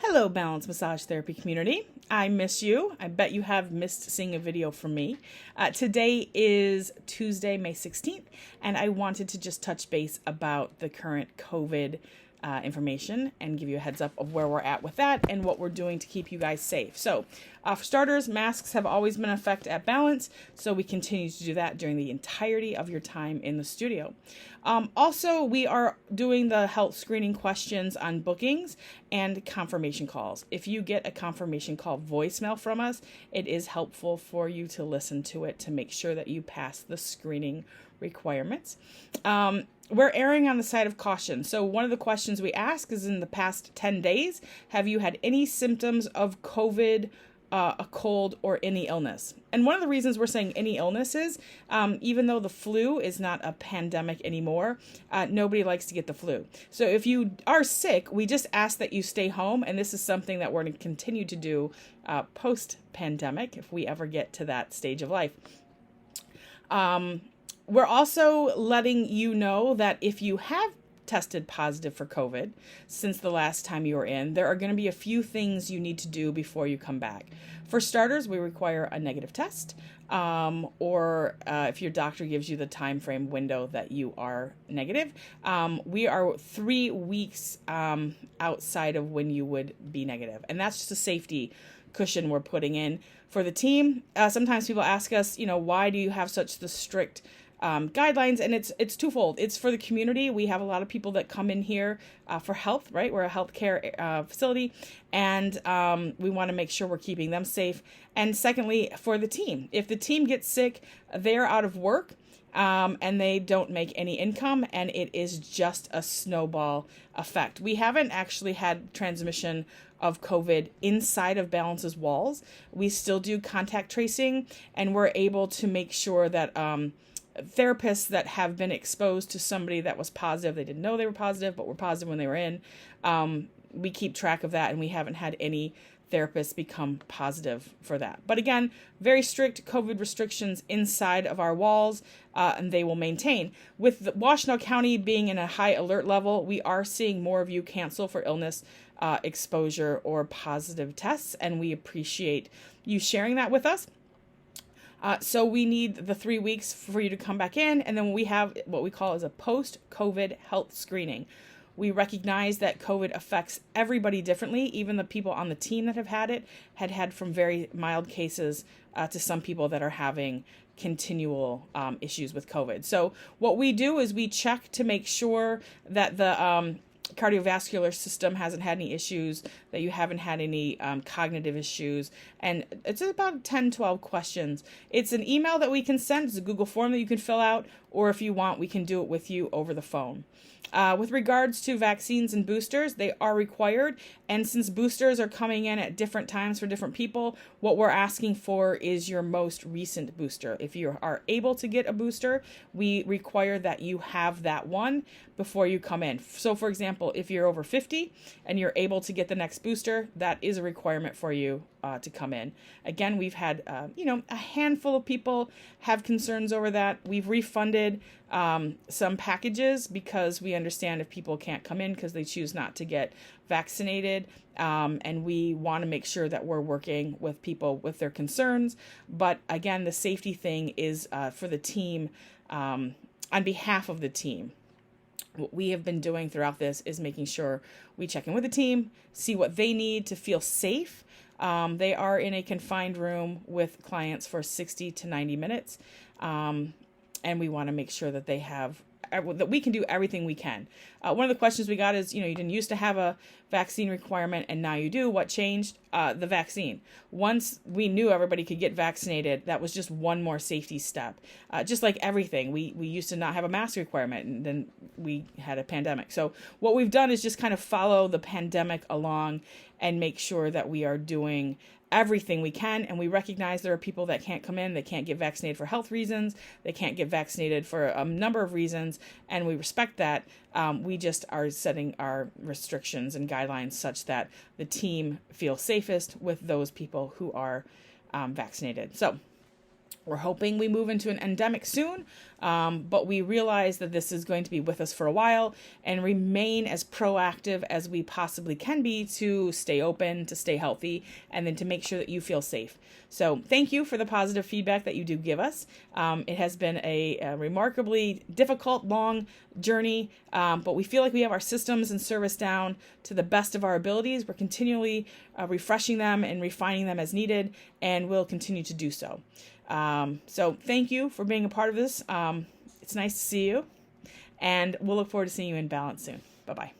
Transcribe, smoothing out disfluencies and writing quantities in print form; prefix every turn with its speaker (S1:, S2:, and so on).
S1: Hello, Balance Massage Therapy community. I miss you. I bet you have missed seeing a video from me. Today is Tuesday, May 16th, and I wanted to just touch base about the current COVID information and give you a heads up of where we're at with that and what we're doing to keep you guys safe. So, for starters, masks have always been in effect at Balance, so we continue to do that during the entirety of your time in the studio. Also, we are doing the health screening questions on bookings and confirmation calls. If you get a confirmation call voicemail from us, it is helpful for you to listen to it to make sure that you pass the screening requirements. We're erring on the side of caution. So one of the questions we ask is, in the past 10 days, have you had any symptoms of COVID, a cold, or any illness? And one of the reasons we're saying any illness is, even though the flu is not a pandemic anymore, nobody likes to get the flu. So if you are sick, we just ask that you stay home. And this is something that we're going to continue to do post-pandemic if we ever get to that stage of life. We're also letting you know that if you have tested positive for COVID since the last time you were in, there are going to be a few things you need to do before you come back. For starters, we require a negative test, or if your doctor gives you the time frame window that you are negative, we are 3 weeks outside of when you would be negative. And that's just a safety cushion we're putting in for the team. Sometimes people ask us, why do you have such the strict guidelines? And it's twofold. It's for the community. We have a lot of people that come in here for health, right? We're a healthcare facility, and we want to make sure we're keeping them safe. And secondly, for the team. If the team gets sick, they're out of work, and they don't make any income, and it is just a snowball effect. We haven't actually had transmission of COVID inside of Balance's walls. We still do contact tracing, and we're able to make sure that therapists that have been exposed to somebody that was positive, they didn't know they were positive, but were positive when they were in, we keep track of that, and we haven't had any therapists become positive for that. But again, very strict COVID restrictions inside of our walls, and they will maintain. With the Washtenaw County being in a high alert level, we are seeing more of you cancel for illness, exposure, or positive tests, and we appreciate you sharing that with us. So we need the 3 weeks for you to come back in, and then we have what we call as a post-COVID health screening. We recognize that COVID affects everybody differently. Even the people on the team that have had it had from very mild cases to some people that are having continual issues with COVID. So what we do is we check to make sure that the cardiovascular system hasn't had any issues, that you haven't had any cognitive issues. And it's about 10, 12 questions. It's an email that we can send. It's a Google form that you can fill out, or if you want, we can do it with you over the phone. With regards to vaccines and boosters, they are required. And since boosters are coming in at different times for different people, what we're asking for is your most recent booster. If you are able to get a booster, we require that you have that one before you come in. So for example, if you're over 50 and you're able to get the next booster, that is a requirement for you to come in. Again, we've had, a handful of people have concerns over that. We've refunded some packages because we understand if people can't come in because they choose not to get vaccinated. And we want to make sure that we're working with people with their concerns. But again, the safety thing is for the team, on behalf of the team. What we have been doing throughout this is making sure we check in with the team, see what they need to feel safe. They are in a confined room with clients for 60 to 90 minutes. And we want to make sure that that we can do everything we can. One of the questions we got is, you didn't used to have a vaccine requirement and now you do. What changed? The vaccine. Once we knew everybody could get vaccinated, that was just one more safety step. Just like everything, we used to not have a mask requirement, and then we had a pandemic. So what we've done is just kind of follow the pandemic along and make sure that we are doing everything we can. And we recognize there are people that can't come in, they can't get vaccinated for health reasons, they can't get vaccinated for a number of reasons, and we respect that. We just are setting our restrictions and guidelines such that the team feels safest with those people who are vaccinated. So We're hoping we move into an endemic soon, but we realize that this is going to be with us for a while, and remain as proactive as we possibly can be to stay open, to stay healthy, and then to make sure that you feel safe. So thank you for the positive feedback that you do give us. It has been a remarkably difficult, long journey, but we feel like we have our systems and service down to the best of our abilities. We're continually refreshing them and refining them as needed, and we'll continue to do so. So thank you for being a part of this. It's nice to see you, and we'll look forward to seeing you in balance soon. Bye-bye.